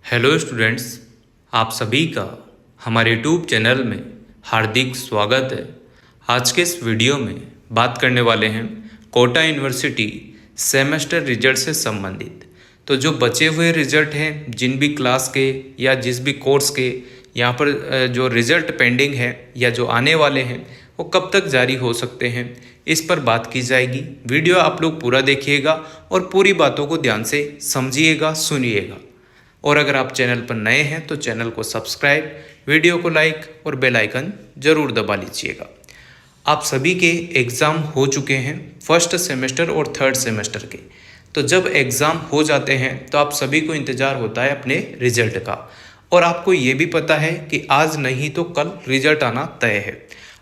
Hello students, आप सभी का हमारे यूट्यूब चैनल में हार्दिक स्वागत है। आज के इस वीडियो में बात करने वाले हैं कोटा यूनिवर्सिटी सेमेस्टर रिजल्ट से संबंधित। तो जो बचे हुए रिजल्ट हैं, जिन भी क्लास के या जिस भी कोर्स के यहाँ पर जो रिजल्ट पेंडिंग है या जो आने वाले हैं वो कब तक जारी हो सकते हैं, इस पर बात की जाएगी। वीडियो आप लोग पूरा देखिएगा और पूरी बातों को ध्यान से समझिएगा, सुनिएगा। और अगर आप चैनल पर नए हैं तो चैनल को सब्सक्राइब, वीडियो को लाइक और बेल आइकन ज़रूर दबा लीजिएगा। आप सभी के एग्ज़ाम हो चुके हैं, फर्स्ट सेमेस्टर और थर्ड सेमेस्टर के। तो जब एग्ज़ाम हो जाते हैं तो आप सभी को इंतज़ार होता है अपने रिजल्ट का, और आपको ये भी पता है कि आज नहीं तो कल रिजल्ट आना तय है।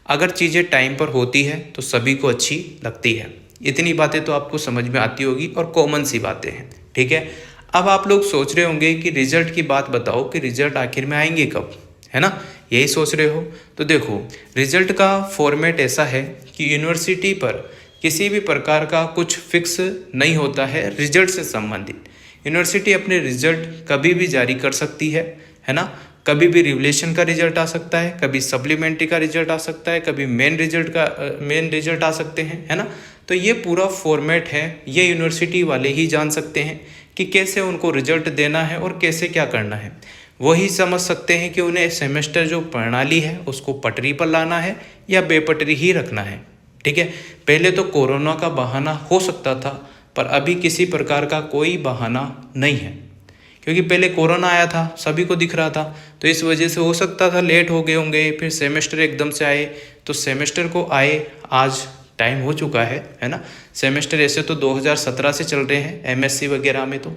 अगर चीज़ें टाइम पर होती है तो सभी को अच्छी लगती है। इतनी बातें तो आपको समझ में आती होगी और कॉमन सी बातें हैं, ठीक है। अब आप लोग सोच रहे होंगे कि रिजल्ट की बात बताओ कि रिजल्ट आखिर में आएंगे कब, है ना, यही सोच रहे हो। तो देखो, रिजल्ट का फॉर्मेट ऐसा है कि यूनिवर्सिटी पर किसी भी प्रकार का कुछ फिक्स नहीं होता है रिजल्ट से संबंधित। यूनिवर्सिटी अपने रिजल्ट कभी भी जारी कर सकती है ना। कभी भी रिवलेशन का रिजल्ट आ सकता है, कभी सप्लीमेंट्री का रिजल्ट आ सकता है, कभी मेन रिजल्ट आ सकते हैं, है ना। तो ये पूरा फॉर्मेट है, ये यूनिवर्सिटी वाले ही जान सकते हैं कि कैसे उनको रिजल्ट देना है और कैसे क्या करना है। वही समझ सकते हैं कि उन्हें सेमेस्टर जो प्रणाली है उसको पटरी पर लाना है या बेपटरी ही रखना है, ठीक है। पहले तो कोरोना का बहाना हो सकता था, पर अभी किसी प्रकार का कोई बहाना नहीं है, क्योंकि पहले कोरोना आया था, सभी को दिख रहा था। तो इस वजह से हो सकता था लेट हो गए होंगे, फिर सेमेस्टर एकदम से आए। तो सेमेस्टर को आए आज टाइम हो चुका है ना। सेमेस्टर ऐसे तो 2017 से चल रहे हैं एमएससी वगैरह में, तो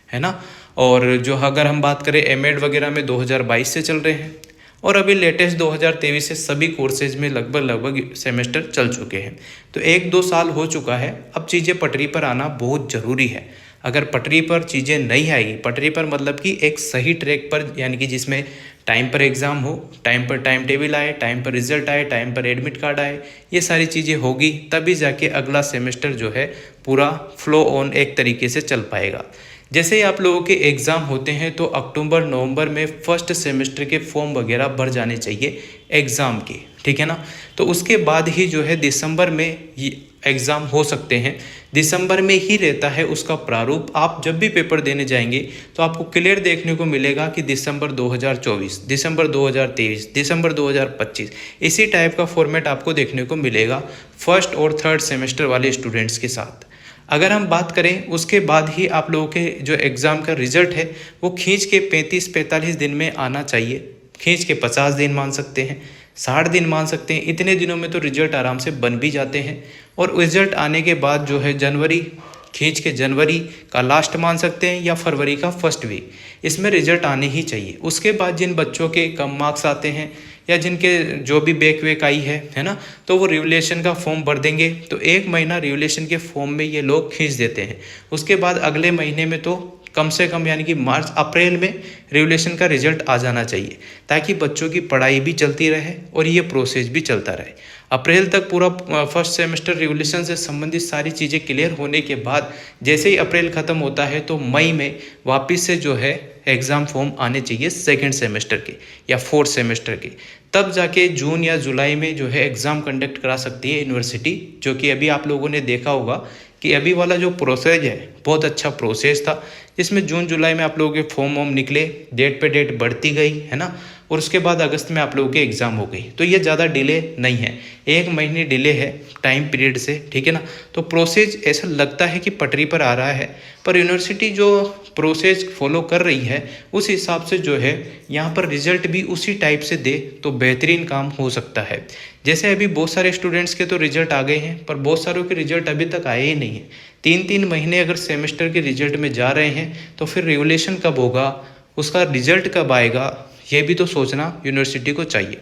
है ना। और जो अगर हम बात करें एमएड वगैरह में 2022 से चल रहे हैं, और अभी लेटेस्ट 2023 से सभी कोर्सेज में लगभग सेमेस्टर चल चुके हैं। तो 1-2 साल हो चुका है। अब चीज़ें पटरी पर आना बहुत ज़रूरी है। अगर पटरी पर चीज़ें नहीं आएगी, पटरी पर मतलब कि एक सही ट्रैक पर, यानी कि जिसमें टाइम पर एग्ज़ाम हो, टाइम पर टाइम टेबल आए, टाइम पर रिजल्ट आए, टाइम पर एडमिट कार्ड आए, ये सारी चीज़ें होगी तभी जाके अगला सेमेस्टर जो है पूरा फ्लो ऑन एक तरीके से चल पाएगा। जैसे ही आप लोगों के एग्ज़ाम होते हैं तो अक्टूबर नवंबर में फर्स्ट सेमेस्टर के फॉर्म वगैरह भर जाने चाहिए एग्ज़ाम के, ठीक है ना। तो उसके बाद ही जो है दिसंबर में ये एग्ज़ाम हो सकते हैं। दिसंबर में ही रहता है उसका प्रारूप। आप जब भी पेपर देने जाएंगे तो आपको क्लियर देखने को मिलेगा कि दिसंबर 2024, दिसंबर 2023, दिसंबर 2025, इसी टाइप का फॉर्मेट आपको देखने को मिलेगा फर्स्ट और थर्ड सेमेस्टर वाले स्टूडेंट्स के साथ। अगर हम बात करें उसके बाद ही आप लोगों के जो एग्ज़ाम का रिजल्ट है वो खींच के 35-45 दिन में आना चाहिए। खींच के 50 दिन मान सकते हैं, 60 दिन मान सकते हैं। इतने दिनों में तो रिजल्ट आराम से बन भी जाते हैं। और रिजल्ट आने के बाद जो है जनवरी, खींच के जनवरी का लास्ट मान सकते हैं या फरवरी का फर्स्ट वीक, इसमें रिजल्ट आने ही चाहिए। उसके बाद जिन बच्चों के कम मार्क्स आते हैं या जिनके जो भी बैक वेक आई है ना, तो वो रिवलेशन का फॉर्म भर देंगे। तो 1 महीना रिवलेशन के फॉर्म में ये लोग खींच देते हैं। उसके बाद अगले महीने में तो कम से कम यानी कि मार्च अप्रैल में रिवलेशन का रिजल्ट आ जाना चाहिए, ताकि बच्चों की पढ़ाई भी चलती रहे और ये प्रोसेस भी चलता रहे। अप्रैल तक पूरा फर्स्ट सेमेस्टर रिवलेशन से संबंधित सारी चीज़ें क्लियर होने के बाद जैसे ही अप्रैल ख़त्म होता है तो मई में वापस से जो है एग्ज़ाम फॉर्म आने चाहिए सेकंड सेमेस्टर के या फोर्थ सेमेस्टर के। तब जाके जून या जुलाई में जो है एग्ज़ाम कंडक्ट करा सकती है यूनिवर्सिटी। जो कि अभी आप लोगों ने देखा होगा कि अभी वाला जो प्रोसेस है बहुत अच्छा प्रोसेस था, जिसमें जून जुलाई में आप लोगों के फॉर्म वॉर्म निकले, डेट पे डेट बढ़ती गई, है ना। और उसके बाद अगस्त में आप लोगों के एग्ज़ाम हो गई। तो ये ज़्यादा डिले नहीं है, 1 महीने डिले है टाइम पीरियड से, ठीक है ना। तो प्रोसेस ऐसा लगता है कि पटरी पर आ रहा है, पर यूनिवर्सिटी जो प्रोसेस फॉलो कर रही है उस हिसाब से जो है यहाँ पर रिजल्ट भी उसी टाइप से दे तो बेहतरीन काम हो सकता है। जैसे अभी बहुत सारे स्टूडेंट्स के तो रिजल्ट आ गए हैं, पर बहुत सारों के रिजल्ट अभी तक आए ही नहीं है। 3-3 महीने अगर सेमेस्टर के रिजल्ट में जा रहे हैं तो फिर रिवलेशन कब होगा, उसका रिजल्ट कब आएगा, ये भी तो सोचना यूनिवर्सिटी को चाहिए।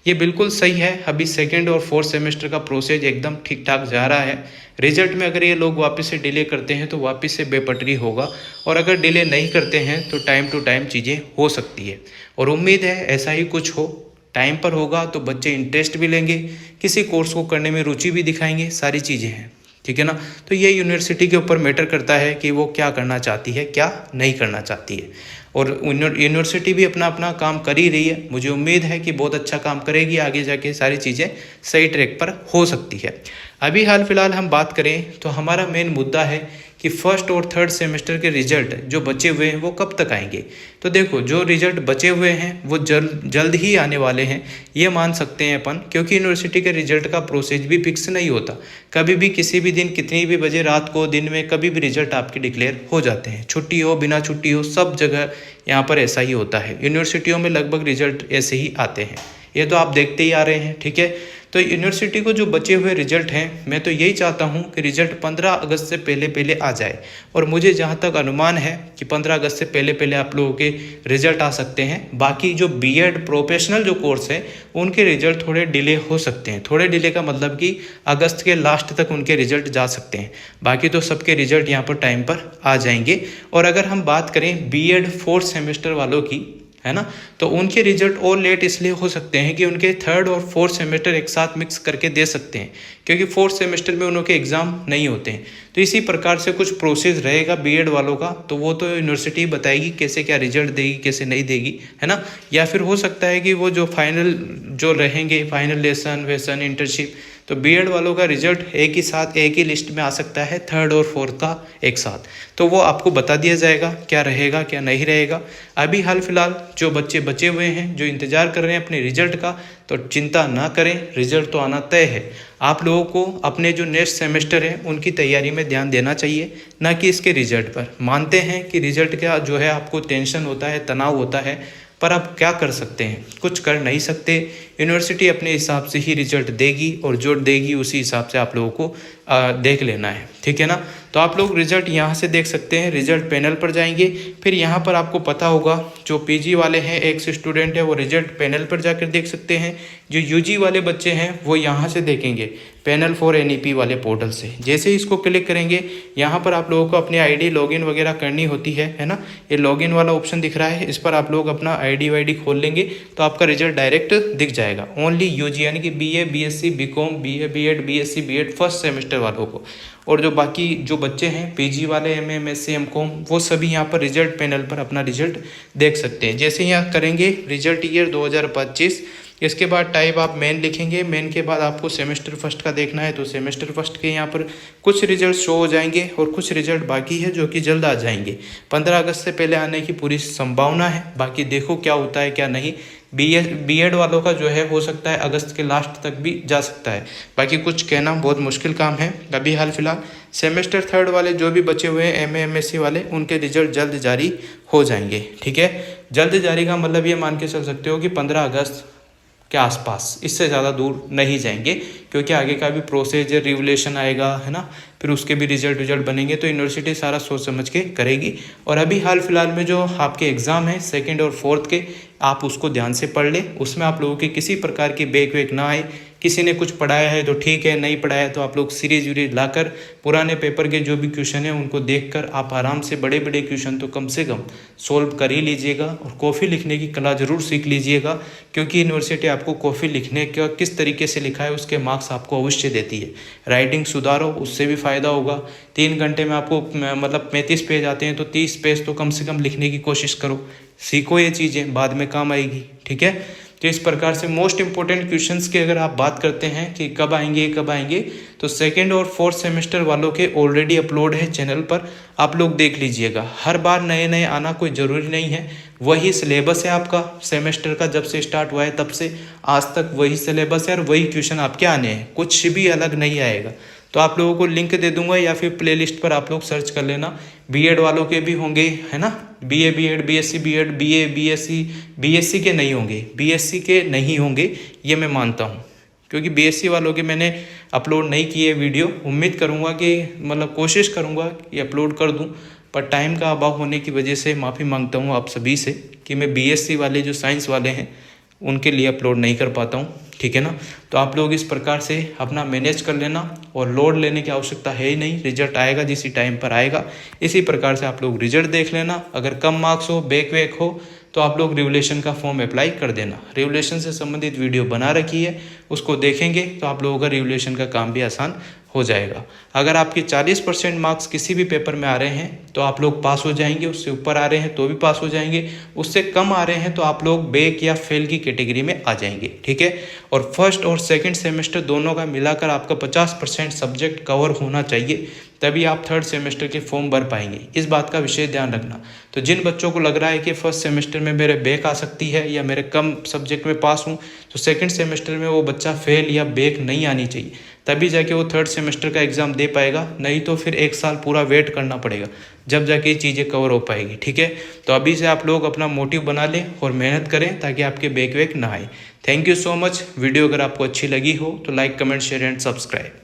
ये बिल्कुल सही है। अभी सेकेंड और फोर्थ सेमेस्टर का प्रोसेस एकदम ठीक ठाक जा रहा है। रिजल्ट में अगर ये लोग वापस से डिले करते हैं तो वापस से बेपटरी होगा, और अगर डिले नहीं करते हैं तो टाइम टू टाइम चीज़ें हो सकती है। और उम्मीद है ऐसा ही कुछ हो, टाइम पर होगा तो बच्चे इंटरेस्ट भी लेंगे, किसी कोर्स को करने में रुचि भी दिखाएंगे, सारी चीज़ें हैं, ठीक है। ठीक है ना। तो ये यूनिवर्सिटी के ऊपर मैटर करता है कि वो क्या करना चाहती है, क्या नहीं करना चाहती है। और यूनिवर्सिटी भी अपना अपना काम कर ही रही है, मुझे उम्मीद है कि बहुत अच्छा काम करेगी, आगे जाके सारी चीज़ें सही ट्रैक पर हो सकती है। अभी हाल फिलहाल हम बात करें तो हमारा मेन मुद्दा है कि फर्स्ट और थर्ड सेमेस्टर के रिजल्ट जो बचे हुए हैं वो कब तक आएंगे। तो देखो, जो रिजल्ट बचे हुए हैं वो जल्द ही आने वाले हैं, ये मान सकते हैं अपन, क्योंकि यूनिवर्सिटी के रिजल्ट का प्रोसेस भी फिक्स नहीं होता। कभी भी किसी भी दिन कितनी भी बजे, रात को, दिन में, कभी भी रिजल्ट आपके डिक्लेयर हो जाते हैं। छुट्टी हो, बिना छुट्टी हो, सब जगह यहाँ पर ऐसा ही होता है। यूनिवर्सिटियों में लगभग रिजल्ट ऐसे ही आते हैं, ये तो आप देखते ही आ रहे हैं, ठीक है। तो यूनिवर्सिटी को जो बचे हुए रिजल्ट हैं, मैं तो यही चाहता हूं कि रिजल्ट 15 अगस्त से पहले पहले आ जाए। और मुझे जहां तक अनुमान है कि 15 अगस्त से पहले पहले आप लोगों के रिजल्ट आ सकते हैं। बाकी जो बीएड प्रोफेशनल जो कोर्स है उनके रिजल्ट थोड़े डिले हो सकते हैं। थोड़े डिले का मतलब कि अगस्त के लास्ट तक उनके रिजल्ट जा सकते हैं, बाकी तो सबके रिजल्ट यहाँ पर टाइम पर आ जाएंगे। और अगर हम बात करें बीएड 4th सेमेस्टर वालों की, है ना, तो उनके रिजल्ट और लेट इसलिए हो सकते हैं कि उनके 3rd और 4th सेमेस्टर एक साथ मिक्स करके दे सकते हैं, क्योंकि 4th सेमेस्टर में उनके एग्ज़ाम नहीं होते हैं। तो इसी प्रकार से कुछ प्रोसेस रहेगा बीएड वालों का, तो वो तो यूनिवर्सिटी बताएगी कैसे क्या रिजल्ट देगी, कैसे नहीं देगी, है ना। या फिर हो सकता है कि वो जो फाइनल जो रहेंगे, फाइनल लेसन वेसन इंटर्नशिप, तो बीएड वालों का रिजल्ट एक ही साथ एक ही लिस्ट में आ सकता है, 3rd और 4th का एक साथ। तो वो आपको बता दिया जाएगा क्या रहेगा क्या नहीं रहेगा। अभी हाल फिलहाल जो बच्चे बचे हुए हैं, जो इंतज़ार कर रहे हैं अपने रिजल्ट का, तो चिंता ना करें, रिजल्ट तो आना तय है। आप लोगों को अपने जो नेक्स्ट सेमेस्टर है उनकी तैयारी में ध्यान देना चाहिए, ना कि इसके रिजल्ट पर। मानते हैं कि रिजल्ट का जो है आपको टेंशन होता है, तनाव होता है, पर आप क्या कर सकते हैं, कुछ कर नहीं सकते। यूनिवर्सिटी अपने हिसाब से ही रिजल्ट देगी और जो देगी उसी हिसाब से आप लोगों को देख लेना है, ठीक है ना। तो आप लोग रिजल्ट यहाँ से देख सकते हैं, रिजल्ट पैनल पर जाएंगे, फिर यहाँ पर आपको पता होगा जो पीजी वाले हैं, एक स्टूडेंट है, वो रिजल्ट पैनल पर जाकर देख सकते हैं। जो यूजी वाले बच्चे हैं वो यहाँ से देखेंगे पैनल फॉर एनईपी वाले पोर्टल से। जैसे ही इसको क्लिक करेंगे, यहाँ पर आप लोगों को अपनी आईडी लॉगिन वगैरह करनी होती है ना। ये लॉगिन वाला ऑप्शन दिख रहा है, इस पर आप लोग अपना आईडी वाईडी खोल लेंगे तो आपका रिजल्ट डायरेक्ट दिख जाएगा। ओनली यूजी यानी कि BA, BSc, BCom, BA, BEd, BSc, BEd first semester वालों को, और जो बाकी जो बच्चे हैं पीजी वाले, एमए, एमएससी, एमकॉम, वो सभी यहाँ पर रिजल्ट पैनल पर अपना रिजल्ट देख सकते हैं। जैसे यहाँ करेंगे रिजल्ट ईयर 2025, इसके बाद टाइप आप मेन लिखेंगे। मेन के बाद आपको सेमेस्टर फर्स्ट का देखना है, तो सेमेस्टर फर्स्ट के यहाँ पर कुछ रिजल्ट शो हो जाएंगे और कुछ रिजल्ट बाकी है जो कि जल्द आ जाएंगे। 15 अगस्त से पहले आने की पूरी संभावना है, बाकी देखो क्या होता है क्या नहीं। बीएड वालों का जो है हो सकता है अगस्त के लास्ट तक भी जा सकता है, बाकी कुछ कहना बहुत मुश्किल काम है। अभी हाल फिलहाल सेमेस्टर 3rd वाले जो भी बचे हुए हैं, एमए, एमएससी वाले, उनके रिजल्ट जल्द जारी हो जाएंगे, ठीक है। जल्द जारी का मतलब ये मान के चल सकते हो कि 15 अगस्त के आसपास, इससे ज़्यादा दूर नहीं जाएंगे, क्योंकि आगे का भी प्रोसेस रिवोल्यूशन आएगा, है ना, फिर उसके भी रिजल्ट बनेंगे, तो यूनिवर्सिटी सारा सोच समझ के करेगी। और अभी हाल फिलहाल में जो आपके एग्ज़ाम है 2nd और 4th के, आप उसको ध्यान से पढ़ लें, उसमें आप लोगों के किसी प्रकार की बैक वैक ना आए। किसी ने कुछ पढ़ाया है तो ठीक है, नहीं पढ़ाया तो आप लोग सीरीज वीरीज लाकर पुराने पेपर के जो भी क्वेश्चन है उनको देखकर आप आराम से बड़े बड़े क्वेश्चन तो कम से कम सोल्व कर ही लीजिएगा। और कॉफ़ी लिखने की कला ज़रूर सीख लीजिएगा, क्योंकि यूनिवर्सिटी आपको कॉफ़ी लिखने का किस तरीके से लिखा है उसके मार्क्स आपको अवश्य देती है। राइटिंग सुधारो, उससे भी फ़ायदा होगा। 3 घंटे में आपको मतलब 35 पेज आते हैं, तो 30 पेज तो कम से कम लिखने की कोशिश करो। सीखो ये चीज़ें, बाद में काम आएगी, ठीक है। तो इस प्रकार से मोस्ट इंपॉर्टेंट क्वेश्चंस की अगर आप बात करते हैं कि कब आएंगे, तो 2nd और 4th सेमेस्टर वालों के ऑलरेडी अपलोड है चैनल पर, आप लोग देख लीजिएगा। हर बार नए आना कोई ज़रूरी नहीं है, वही सिलेबस है आपका सेमेस्टर का, जब से स्टार्ट हुआ है तब से आज तक वही सिलेबस है और वही क्वेश्चन आपके आने हैं, कुछ भी अलग नहीं आएगा। तो आप लोगों को लिंक दे दूंगा या फिर प्लेलिस्ट पर आप लोग सर्च कर लेना। बीएड वालों के भी होंगे, है ना, BA, BEd, BSc, BEd, BA, BSc, BSc के नहीं होंगे, बीएससी के नहीं होंगे, ये मैं मानता हूँ, क्योंकि बीएससी वालों के मैंने अपलोड नहीं किए वीडियो। उम्मीद करूँगा कि मतलब कोशिश करूँगा कि अपलोड कर दूँ, पर टाइम का अभाव होने की वजह से माफ़ी मांगता हूँ आप सभी से कि मैं बीएससी वाले जो साइंस वाले हैं उनके लिए अपलोड नहीं कर पाता हूँ, ठीक है ना। तो आप लोग इस प्रकार से अपना मैनेज कर लेना और लोड लेने की आवश्यकता है ही नहीं, रिजल्ट आएगा जिस टाइम पर आएगा। इसी प्रकार से आप लोग रिजल्ट देख लेना। अगर कम मार्क्स हो, बैक वैक हो, तो आप लोग रिवोल्यूशन का फॉर्म अप्लाई कर देना। रिवोल्यूशन से संबंधित वीडियो बना रखी है, उसको देखेंगे तो आप लोगों का रिवोल्यूशन का काम भी आसान हो जाएगा। अगर आपके 40% मार्क्स किसी भी पेपर में आ रहे हैं तो आप लोग पास हो जाएंगे, उससे ऊपर आ रहे हैं तो भी पास हो जाएंगे, उससे कम आ रहे हैं तो आप लोग बैक या फेल की कैटेगरी में आ जाएंगे, ठीक है। और फर्स्ट और सेकंड सेमेस्टर दोनों का मिलाकर आपका 50% सब्जेक्ट कवर होना चाहिए, तभी आप थर्ड सेमेस्टर के फॉर्म भर पाएंगे। इस बात का विशेष ध्यान रखना। तो जिन बच्चों को लग रहा है कि फर्स्ट सेमेस्टर में मेरे बैक आ सकती है या मेरे कम सब्जेक्ट में पास हूँ, तो सेकंड सेमेस्टर में वो बच्चा फेल या बैक नहीं आनी चाहिए, तभी जाके वो थर्ड सेमेस्टर का एग्ज़ाम दे पाएगा। नहीं तो फिर 1 साल पूरा वेट करना पड़ेगा, जब जाके ये चीज़ें कवर हो पाएगी, ठीक है। तो अभी से आप लोग अपना मोटिव बना लें और मेहनत करें ताकि आपके बैक वैक ना आए। Thank you so much. Video अगर आपको अच्छी लगी हो तो like, comment, share and subscribe.